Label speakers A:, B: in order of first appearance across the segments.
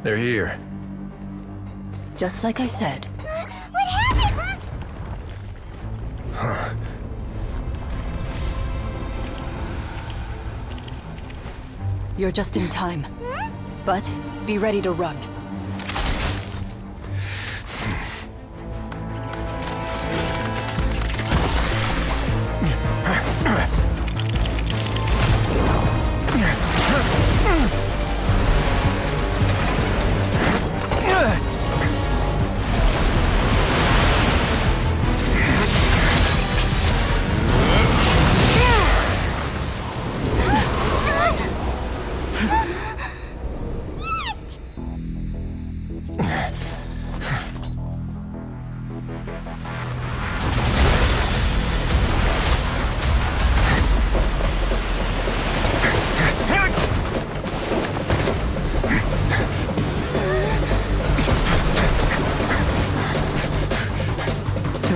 A: They're here.
B: Just like I said.
C: What happened?
B: You're just in time. But be ready to run.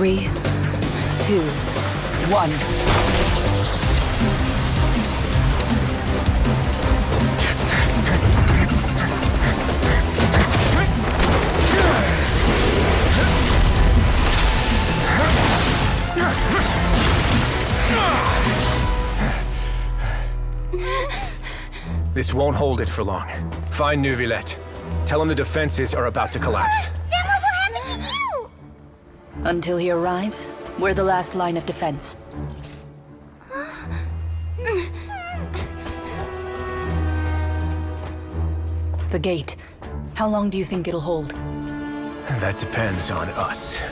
B: Three, two, one.
A: This won't hold it for long. Find Neuvillette. Tell him the defenses are about to collapse.
C: Then what will happen to you?
B: Until he arrives, we're the last line of defense. The gate. How long do you think it'll hold?
A: That depends on us.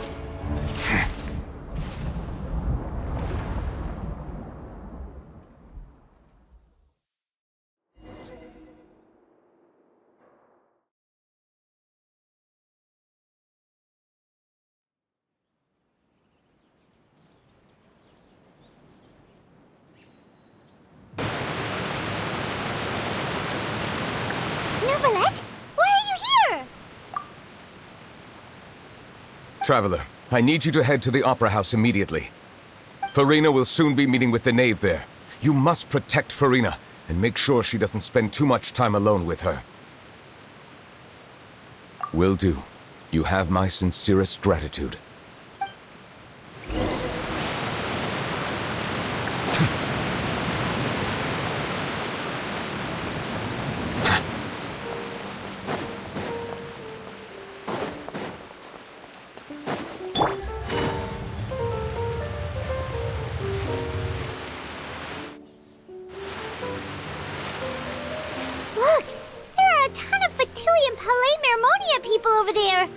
C: Neuvillette? Why are you here?
D: Traveler, I need you to head to the Opera House immediately. Farina will soon be meeting with the knave there. You must protect Farina, and make sure she doesn't spend too much time alone with her. Will do. You have my sincerest gratitude.
C: Look! There are a ton of Fatui and Palais Mermonia people over there!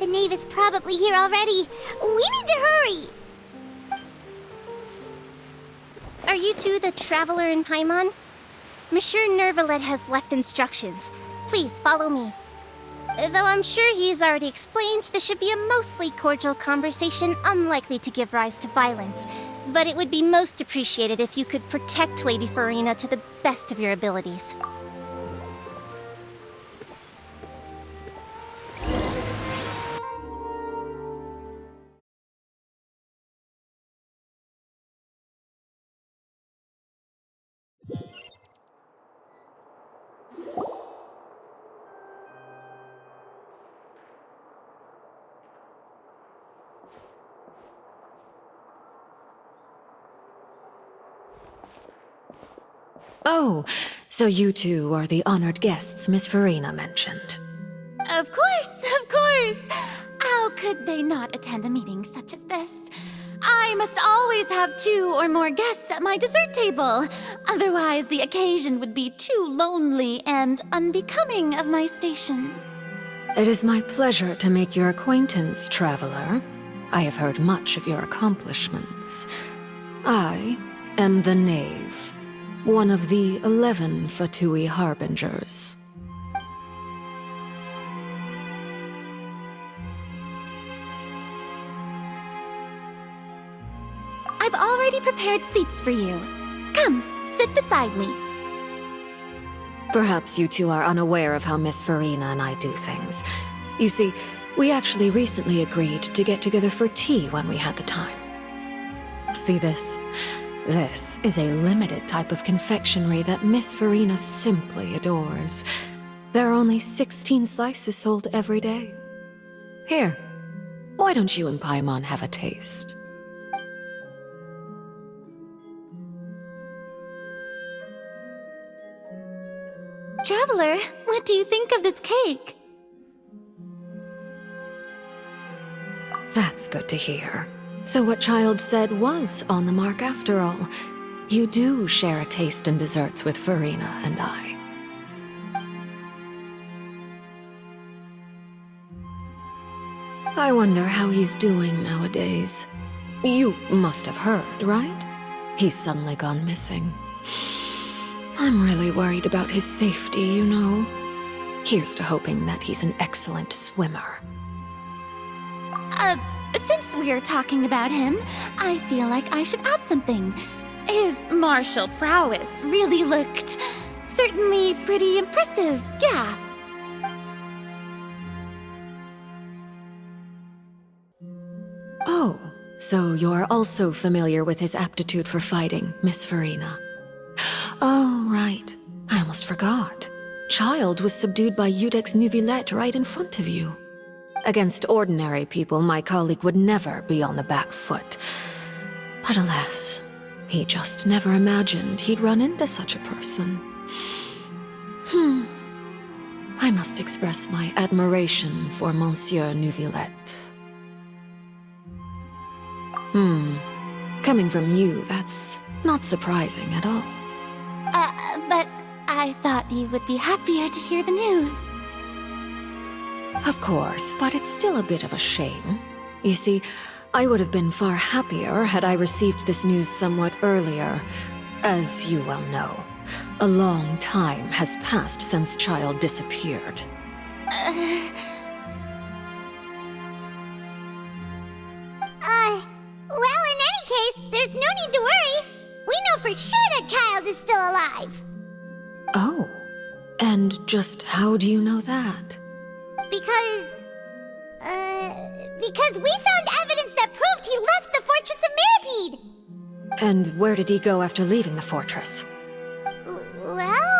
C: The knave is probably here already. We need to hurry! Are you two the Traveler and Paimon? Monsieur Neuvillette has left instructions. Please follow me. Though I'm sure he's already explained, this should be a mostly cordial conversation, unlikely to give rise to violence. But it would be most appreciated if you could protect Lady Farina to the best of your abilities.
E: Oh, so you two are the honored guests Miss Farina mentioned.
F: Of course, of course! How could they not attend a meeting such as this? I must always have 2 or more guests at my dessert table. Otherwise, the occasion would be too lonely and unbecoming of my station.
E: It is my pleasure to make your acquaintance, traveler. I have heard much of your accomplishments. I am the knave, one of the 11 Fatui harbingers.
F: I've already prepared seats for you. Come, sit beside me.
E: Perhaps you two are unaware of how Miss Farina and I do things. You see, we actually recently agreed to get together for tea when we had the time. See this? This is a limited type of confectionery that Miss Farina simply adores. There are only 16 slices sold every day. Here, why don't you and Paimon have a taste?
F: Traveler, what do you think of this cake?
E: That's good to hear. So what Child said was on the mark after all. You do share a taste in desserts with Farina and I. I wonder how he's doing nowadays. You must have heard, right? He's suddenly gone missing. I'm really worried about his safety, you know. Here's to hoping that he's an excellent swimmer.
F: Since we're talking about him, I feel like I should add something. His martial prowess really looked certainly pretty impressive, yeah.
E: Oh, so you're also familiar with his aptitude for fighting, Miss Farina. Oh, right. I almost forgot. Child was subdued by Eudex Neuvillette right in front of you. Against ordinary people, my colleague would never be on the back foot. But alas, he just never imagined he'd run into such a person. I must express my admiration for Monsieur Neuvillette. Coming from you, that's not surprising at all.
F: But I thought you would be happier to hear the news.
E: Of course, but it's still a bit of a shame. You see, I would have been far happier had I received this news somewhat earlier. As you well know, a long time has passed since Child disappeared.
C: Well, in any case, there's no need to worry. We know for sure that Child is still alive.
E: Oh, and just how do you know that?
C: Because we found evidence that proved he left the Fortress of Meripede.
E: And where did he go after leaving the fortress?
C: Well...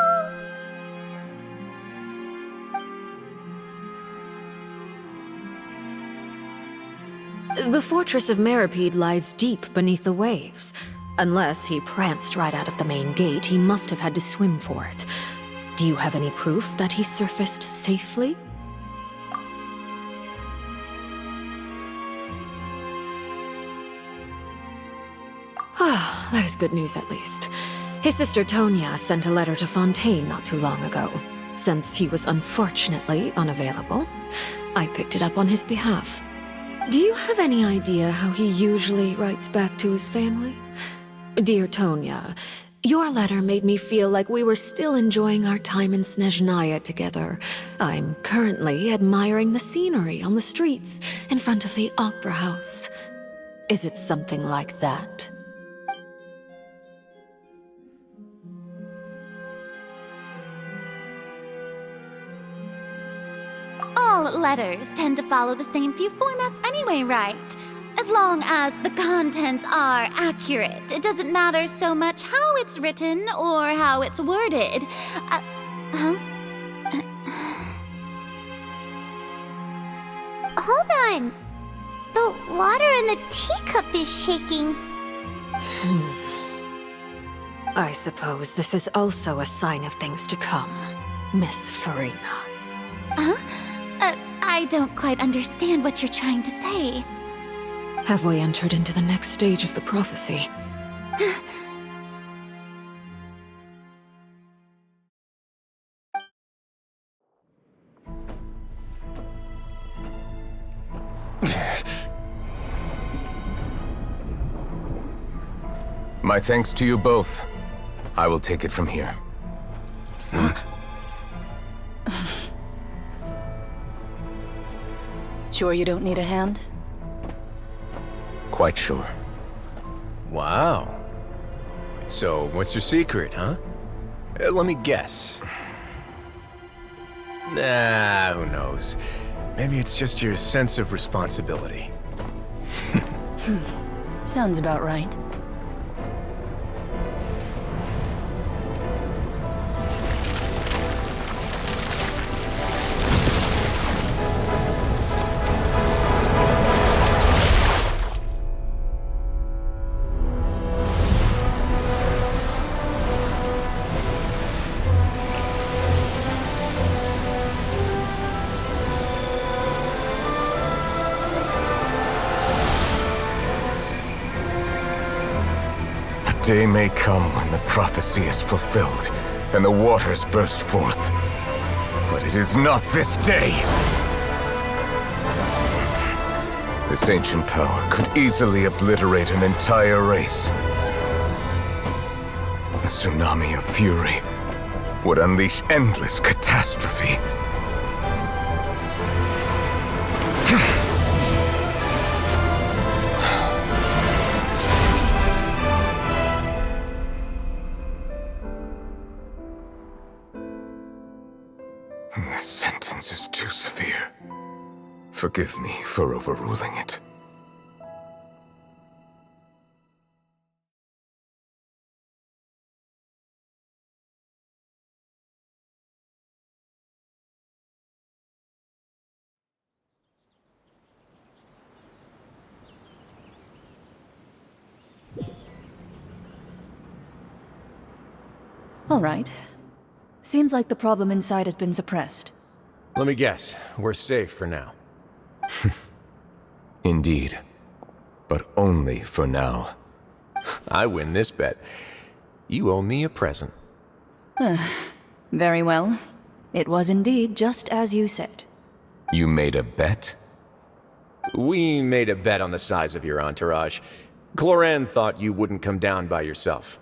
E: The Fortress of Meripede lies deep beneath the waves. Unless he pranced right out of the main gate, he must have had to swim for it. Do you have any proof that he surfaced safely? Ah, that is good news at least. His sister Tonya sent a letter to Fontaine not too long ago. Since he was unfortunately unavailable, I picked it up on his behalf. Do you have any idea how he usually writes back to his family? Dear Tonya, your letter made me feel like we were still enjoying our time in Snezhnaya together. I'm currently admiring the scenery on the streets in front of the opera house. Is it something like that?
F: All letters tend to follow the same few formats anyway, right? As long as the contents are accurate, it doesn't matter so much how it's written or how it's worded.
C: Hold on. The water in the teacup is shaking.
E: I suppose this is also a sign of things to come, Miss Farina.
F: I don't quite understand what you're trying to say.
E: Have we entered into the next stage of the prophecy?
D: My thanks to you both. I will take it from here.
B: Sure you don't need a hand?
D: Quite sure.
A: Wow. So, what's your secret, huh? Let me guess. Nah, who knows? Maybe it's just your sense of responsibility.
B: Sounds about right.
D: day may come when the prophecy is fulfilled and the waters burst forth. But it is not this day! This ancient power could easily obliterate an entire race. A tsunami of fury would unleash endless catastrophe. This sentence is too severe. Forgive me for overruling it.
B: All right. Seems like the problem inside has been suppressed.
A: Let me guess, we're safe for now.
D: Indeed. But only for now.
A: I win this bet. You owe me a present.
B: Very well. It was indeed just as you said.
D: You made a bet?
A: We made a bet on the size of your entourage. Cloran thought you wouldn't come down by yourself.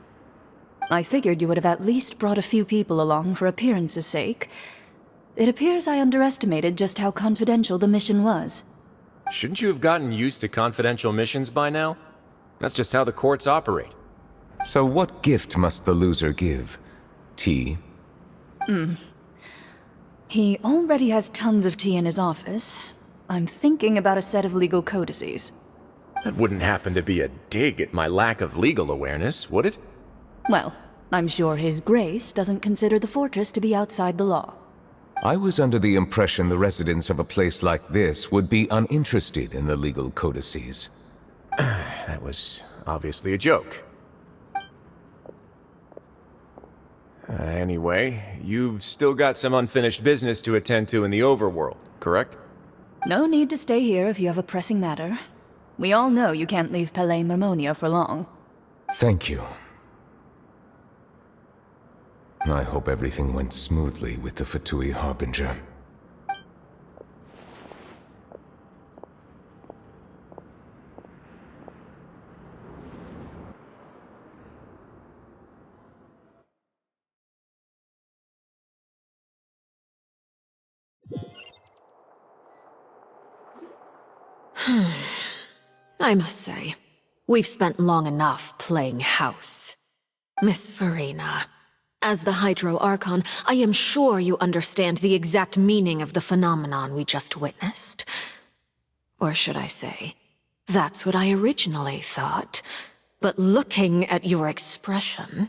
B: I figured you would have at least brought a few people along for appearance's sake. It appears I underestimated just how confidential the mission was.
A: Shouldn't you have gotten used to confidential missions by now? That's just how the courts operate.
D: So what gift must the loser give? Tea?
B: He already has tons of tea in his office. I'm thinking about a set of legal codices.
A: That wouldn't happen to be a dig at my lack of legal awareness, would it?
B: Well, I'm sure His Grace doesn't consider the fortress to be outside the law.
D: I was under the impression the residents of a place like this would be uninterested in the legal codices.
A: That was obviously a joke. Anyway, you've still got some unfinished business to attend to in the overworld, correct?
B: No need to stay here if you have a pressing matter. We all know you can't leave Palais Marmonia for long.
D: Thank you. I hope everything went smoothly with the Fatui Harbinger.
E: I must say, we've spent long enough playing house. Miss Farina, as the Hydro Archon, I am sure you understand the exact meaning of the phenomenon we just witnessed. Or should I say, that's what I originally thought. But looking at your expression,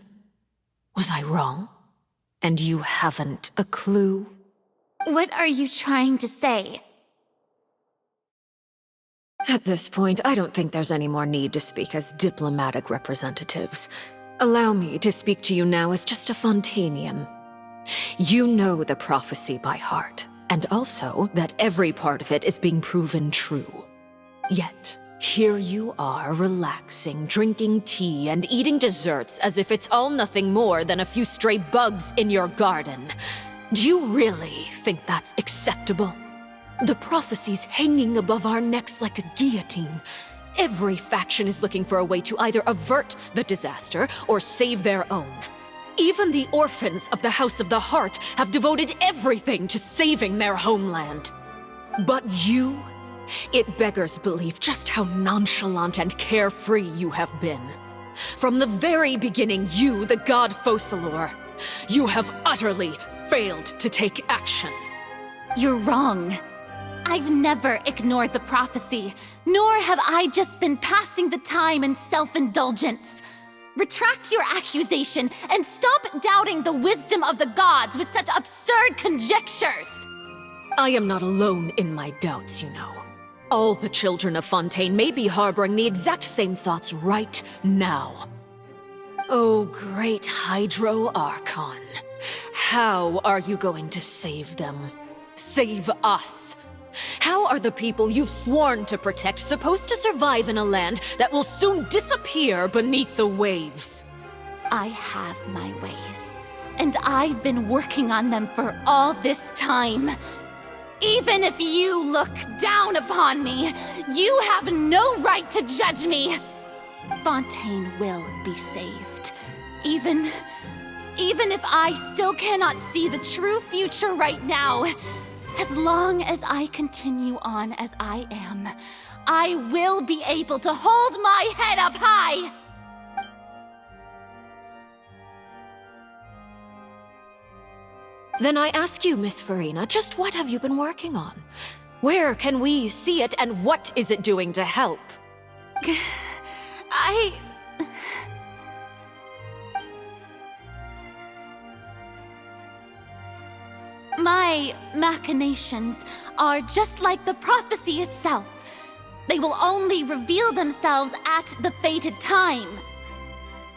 E: was I wrong? And you haven't a clue?
F: What are you trying to say?
E: At this point, I don't think there's any more need to speak as diplomatic representatives. Allow me to speak to you now as just a Fontanian. You know the prophecy by heart, and also that every part of it is being proven true. Yet, here you are relaxing, drinking tea, and eating desserts as if it's all nothing more than a few stray bugs in your garden. Do you really think that's acceptable? The prophecy's hanging above our necks like a guillotine. Every faction is looking for a way to either avert the disaster or save their own. Even the orphans of the House of the Hearth have devoted everything to saving their homeland. But you? It beggars belief just how nonchalant and carefree you have been. From the very beginning, you, the god Focalor, you have utterly failed to take action.
F: You're wrong. I've never ignored the prophecy, nor have I just been passing the time in self-indulgence. Retract your accusation and stop doubting the wisdom of the gods with such absurd conjectures!
E: I am not alone in my doubts, you know. All the children of Fontaine may be harboring the exact same thoughts right now. Oh, great Hydro Archon. How are you going to save them? Save us? How are the people you've sworn to protect supposed to survive in a land that will soon disappear beneath the waves?
F: I have my ways, and I've been working on them for all this time. Even if you look down upon me, you have no right to judge me. Fontaine will be saved. Even if I still cannot see the true future right now, as long as I continue on as I am, I will be able to hold my head up high!
E: Then I ask you, Miss Farina, just what have you been working on? Where can we see it, and what is it doing to help?
F: My machinations are just like the prophecy itself. They will only reveal themselves at the fated time.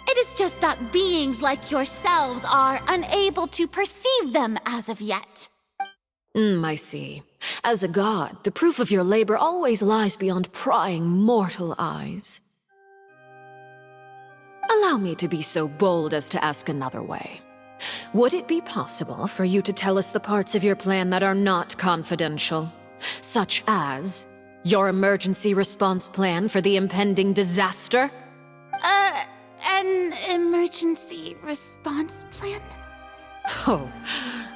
F: It is just that beings like yourselves are unable to perceive them as of yet.
E: I see. As a god, the proof of your labor always lies beyond prying mortal eyes. Allow me to be so bold as to ask another way. Would it be possible for you to tell us the parts of your plan that are not confidential? Such as your emergency response plan for the impending disaster?
F: An emergency response plan?
E: Oh,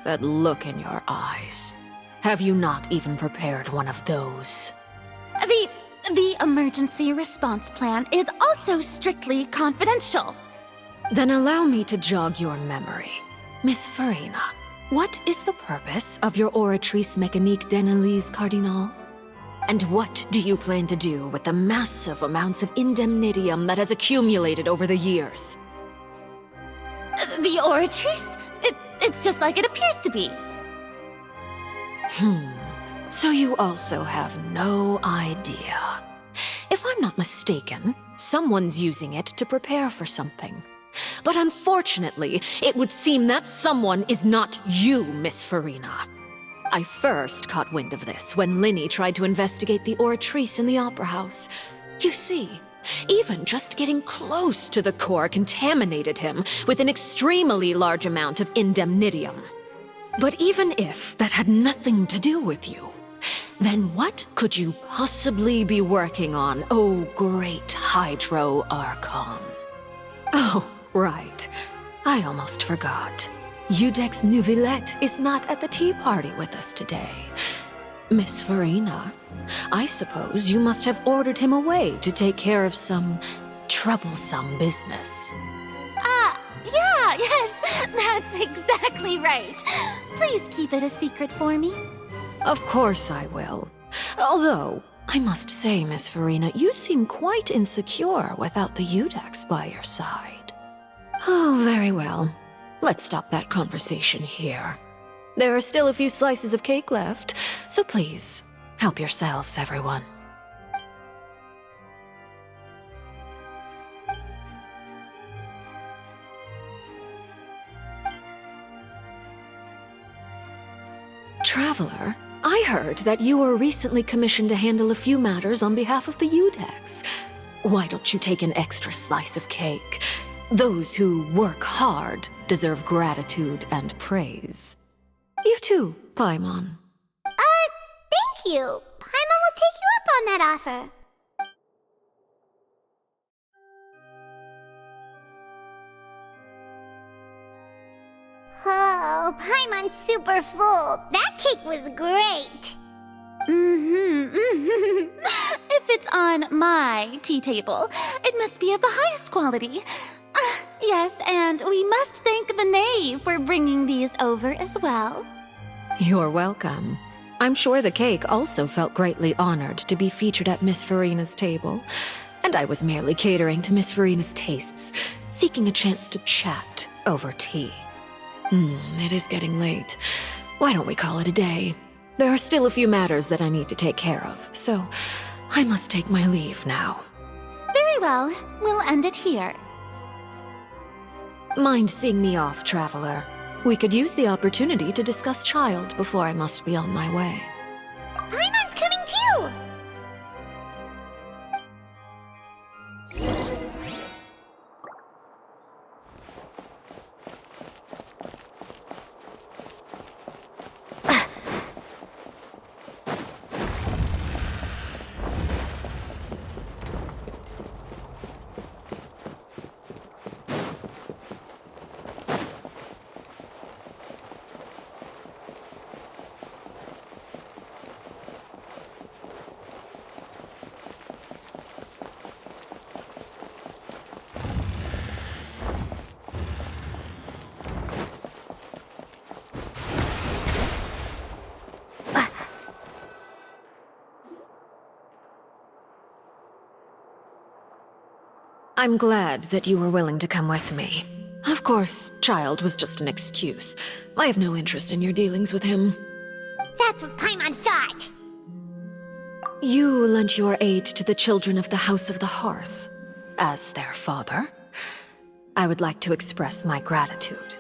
E: that look in your eyes. Have you not even prepared one of those?
F: The emergency response plan is also strictly confidential.
E: Then allow me to jog your memory. Miss Farina, what is the purpose of your Oratrice Mécanique d'Analyse Cardinal? And what do you plan to do with the massive amounts of indemnitium that has accumulated over the years?
F: The Oratrice? It's just like it appears to be.
E: So you also have no idea. If I'm not mistaken, someone's using it to prepare for something. But unfortunately, it would seem that someone is not you, Miss Farina. I first caught wind of this when Linny tried to investigate the Oratrice in the Opera House. You see, even just getting close to the core contaminated him with an extremely large amount of indemnitium. But even if that had nothing to do with you, then what could you possibly be working on, oh great Hydro Archon? Oh, right. I almost forgot. Udex Neuvillette is not at the tea party with us today. Miss Farina, I suppose you must have ordered him away to take care of some troublesome business.
F: Yes, that's exactly right. Please keep it a secret for me.
E: Of course I will. Although, I must say, Miss Farina, you seem quite insecure without the Udex by your side. Oh, very well. Let's stop that conversation here. There are still a few slices of cake left, so please, help yourselves, everyone. Traveler, I heard that you were recently commissioned to handle a few matters on behalf of the Udex. Why don't you take an extra slice of cake? Those who work hard deserve gratitude and praise. You too, Paimon.
C: Thank you. Paimon will take you up on that offer. Oh, Paimon's super full. That cake was great.
F: If it's on my tea table, it must be of the highest quality. Yes, and we must thank the knave for bringing these over as well.
E: You're welcome. I'm sure the cake also felt greatly honored to be featured at Miss Farina's table. And I was merely catering to Miss Farina's tastes, seeking a chance to chat over tea. It is getting late. Why don't we call it a day? There are still a few matters that I need to take care of, so I must take my leave now.
F: Very well, we'll end it here.
E: Mind seeing me off, traveler? We could use the opportunity to discuss Child before I must be on my way.
C: Paimon
E: I'm glad that you were willing to come with me. Of course, child was just an excuse. I have no interest in your dealings with him.
C: That's what Paimon thought.
E: You lent your aid to the children of the House of the Hearth. As their father, I would like to express my gratitude.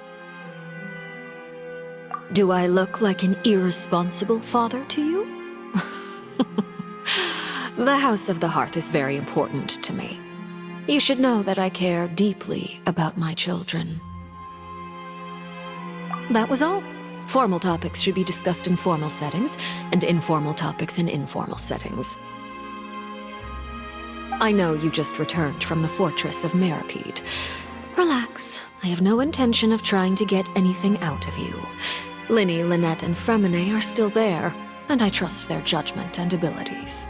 E: Do I look like an irresponsible father to you? The House of the Hearth is very important to me. You should know that I care deeply about my children. That was all. Formal topics should be discussed in formal settings, and informal topics in informal settings. I know you just returned from the fortress of Meripede. Relax. I have no intention of trying to get anything out of you. Linny, Lynette, and Fremine are still there, and I trust their judgment and abilities.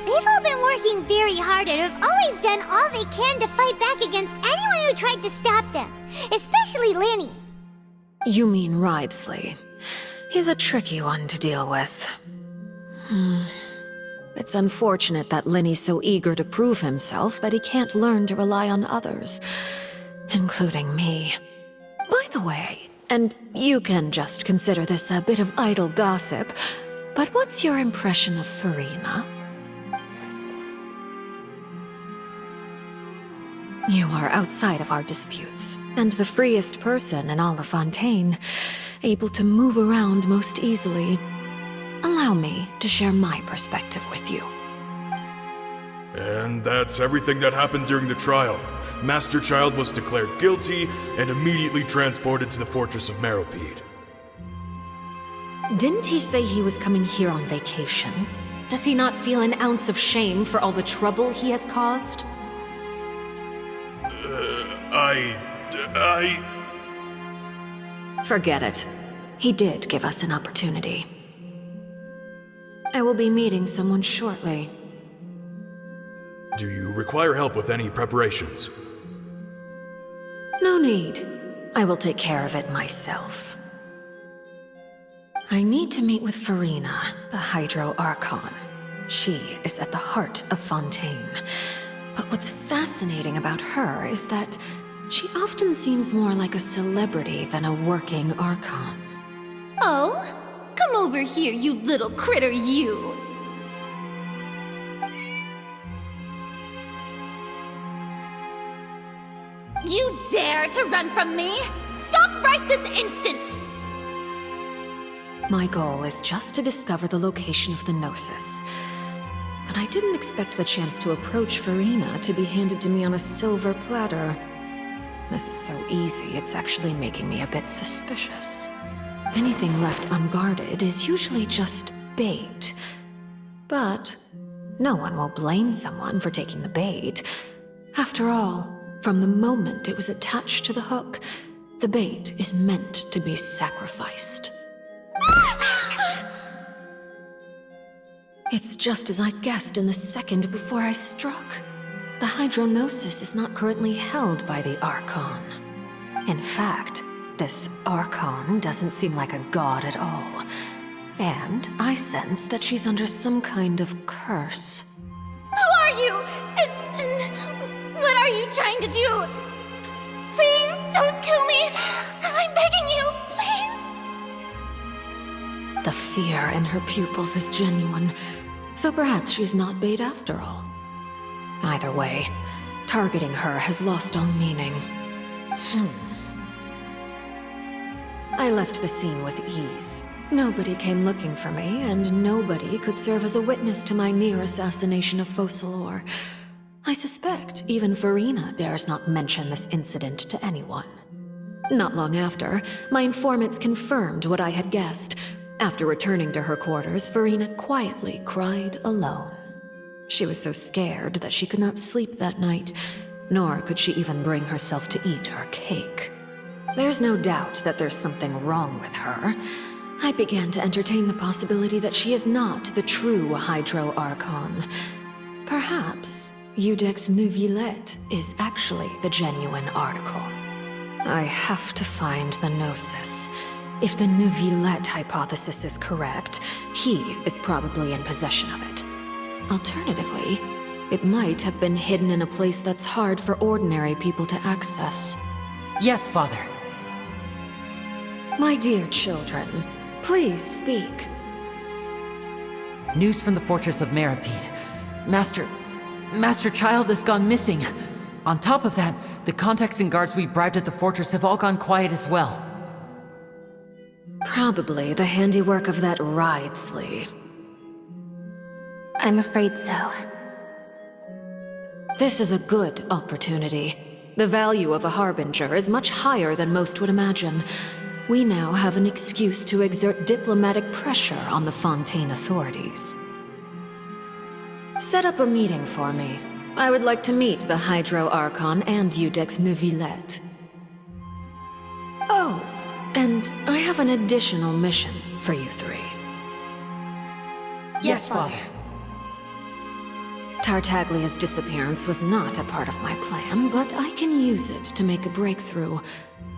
C: They've all been working very hard and have always done all they can to fight back against anyone who tried to stop them, especially Linny.
E: You mean Wriothesley. He's a tricky one to deal with. It's unfortunate that Linny's so eager to prove himself that he can't learn to rely on others, including me. By the way, and you can just consider this a bit of idle gossip, but what's your impression of Furina? You are outside of our disputes, and the freest person in all of Fontaine, able to move around most easily. Allow me to share my perspective with you.
G: And that's everything that happened during the trial. Master Child was declared guilty and immediately transported to the Fortress of Meripede.
E: Didn't he say he was coming here on vacation? Does he not feel an ounce of shame for all the trouble he has caused? Forget it. He did give us an opportunity. I will be meeting someone shortly.
G: Do you require help with any preparations?
E: No need. I will take care of it myself. I need to meet with Furina, the Hydro Archon. She is at the heart of Fontaine. But what's fascinating about her is that she often seems more like a celebrity than a working Archon.
F: Oh? Come over here, you little critter, you! You dare to run from me? Stop right this instant!
E: My goal is just to discover the location of the Gnosis. But I didn't expect the chance to approach Furina to be handed to me on a silver platter. This is so easy, it's actually making me a bit suspicious. Anything left unguarded is usually just bait. But no one will blame someone for taking the bait. After all, from the moment it was attached to the hook, the bait is meant to be sacrificed. It's just as I guessed in the second before I struck. The Hydronosis is not currently held by the Archon. In fact, this Archon doesn't seem like a god at all. And I sense that she's under some kind of curse.
F: Who are you? And what are you trying to do? Please don't kill me! I'm begging you, please!
E: The fear in her pupils is genuine, so perhaps she's not bait after all. Either way, targeting her has lost all meaning. I left the scene with ease. Nobody came looking for me, and nobody could serve as a witness to my near assassination of Focalor. I suspect even Furina dares not mention this incident to anyone. Not long after, my informants confirmed what I had guessed. After returning to her quarters, Furina quietly cried alone. She was so scared that she could not sleep that night, nor could she even bring herself to eat her cake. There's no doubt that there's something wrong with her. I began to entertain the possibility that she is not the true Hydro Archon. Perhaps Eudex Neuvillette is actually the genuine article. I have to find the Gnosis. If the Neuvillette hypothesis is correct, he is probably in possession of it. Alternatively, It might have been hidden in a place that's hard for ordinary people to access.
H: Yes, Father.
E: My dear children, please speak.
H: News from the fortress of Meripede. Master Child has gone missing. On top of that, the contacts and guards we bribed at the fortress have all gone quiet as well.
E: Probably the handiwork of that Wriothesley.
F: I'm afraid so.
E: This is a good opportunity. The value of a harbinger is much higher than most would imagine. We now have an excuse to exert diplomatic pressure on the Fontaine authorities. Set up a meeting for me. I would like to meet the Hydro Archon and Iudex Neuvillette. Oh, and I have an additional mission for you three.
H: Yes, Father.
E: Tartaglia's disappearance was not a part of my plan, but I can use it to make a breakthrough.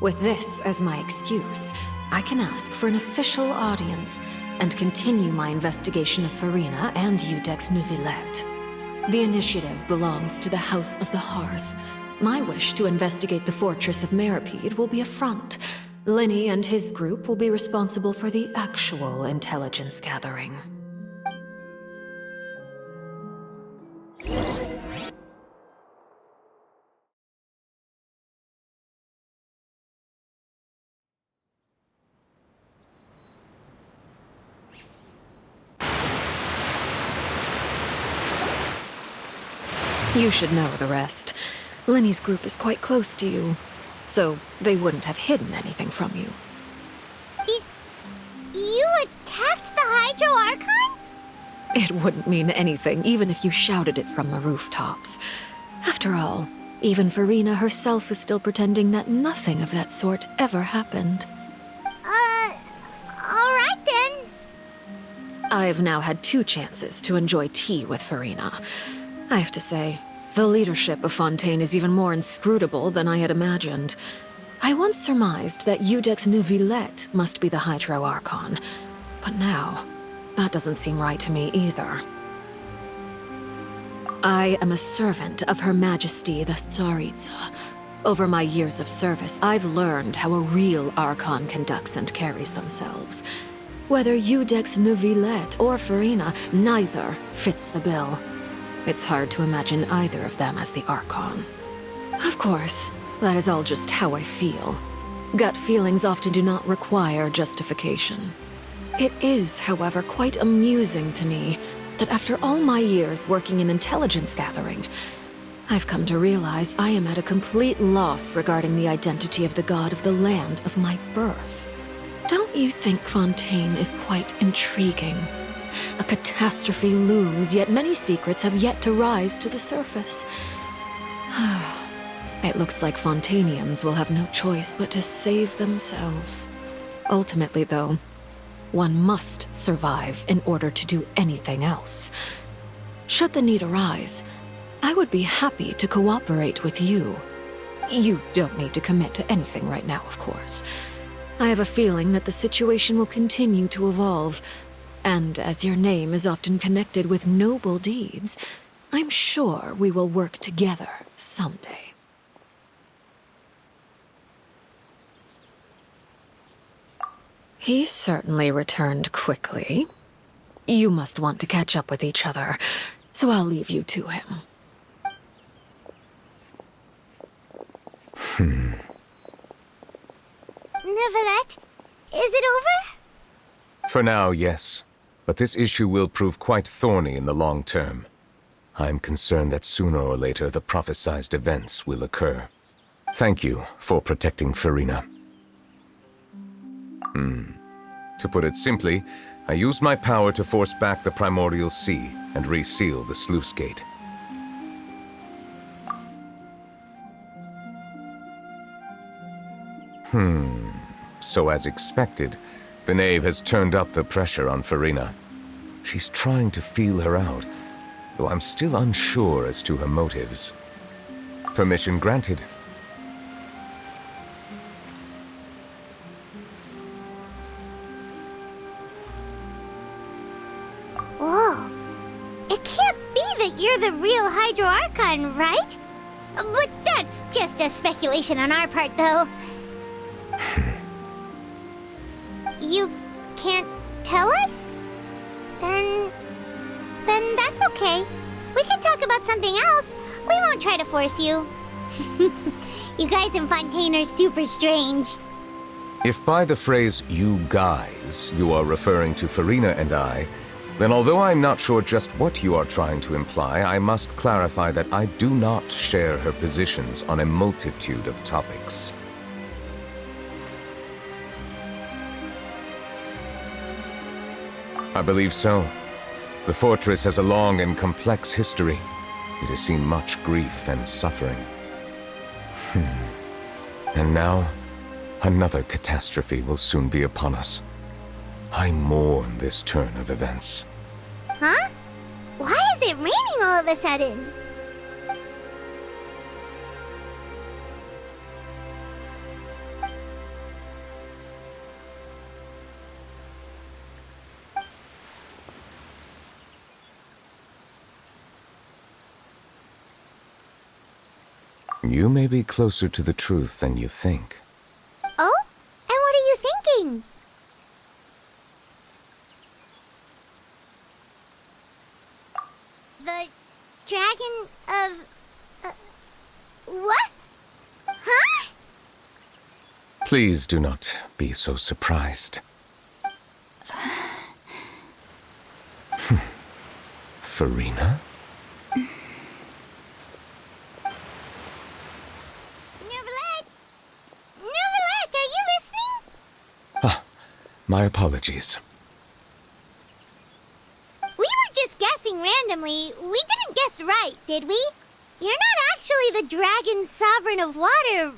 E: With this as my excuse, I can ask for an official audience and continue my investigation of Farina and Iudex Neuvillette. The initiative belongs to the House of the Hearth. My wish to investigate the fortress of Meripede will be a front. Linny and his group will be responsible for the actual intelligence gathering. You should know the rest. Linny's group is quite close to you, so they wouldn't have hidden anything from you.
C: You attacked the Hydro Archon?
E: It wouldn't mean anything, even if you shouted it from the rooftops. After all, even Farina herself is still pretending that nothing of that sort ever happened.
C: Alright then.
E: I've now had 2 chances to enjoy tea with Farina. I have to say, the leadership of Fontaine is even more inscrutable than I had imagined. I once surmised that Iudex Neuvillette must be the Hydro Archon, but now, that doesn't seem right to me either. I am a servant of Her Majesty the Tsaritsa. Over my years of service, I've learned how a real Archon conducts and carries themselves. Whether Iudex Neuvillette or Farina, neither fits the bill. It's hard to imagine either of them as the Archon. Of course, that is all just how I feel. Gut feelings often do not require justification. It is, however, quite amusing to me that after all my years working in intelligence gathering, I've come to realize I am at a complete loss regarding the identity of the god of the land of my birth. Don't you think Fontaine is quite intriguing? A catastrophe looms, yet many secrets have yet to rise to the surface. It looks like Fontainians will have no choice but to save themselves. Ultimately, though, one must survive in order to do anything else. Should the need arise, I would be happy to cooperate with you. You don't need to commit to anything right now, of course. I have a feeling that the situation will continue to evolve, and as your name is often connected with noble deeds, I'm sure we will work together someday. He certainly returned quickly. You must want to catch up with each other, so I'll leave you to him.
C: Neuvillette, is it over?
D: For now, yes. But this issue will prove quite thorny in the long term. I'm concerned that sooner or later the prophesized events will occur. Thank you for protecting Farina. To put it simply, I used my power to force back the Primordial Sea and reseal the sluice gate. So as expected, the Knave has turned up the pressure on Farina. She's trying to feel her out, though I'm still unsure as to her motives. Permission granted.
C: Whoa. It can't be that that you're the real Hydro Archon, right? But that's just a speculation on our part, though. You can't tell us? Then that's okay. We can talk about something else. We won't try to force you. You guys in Fontaine are super strange.
D: If by the phrase "you guys" you are referring to Farina and I, then although I'm not sure just what you are trying to imply, I must clarify that I do not share her positions on a multitude of topics. I believe so. The fortress has a long and complex history. It has seen much grief and suffering. And now, another catastrophe will soon be upon us. I mourn this turn of events.
C: Huh? Why is it raining all of a sudden?
D: You may be closer to the truth than you think.
C: Oh? And what are you thinking? The dragon of... what? Huh?
D: Please do not be so surprised. Farina?
C: Nervalette, are you listening?
D: My apologies.
C: We were just guessing randomly. We didn't guess right, did we? You're not actually the dragon sovereign of water,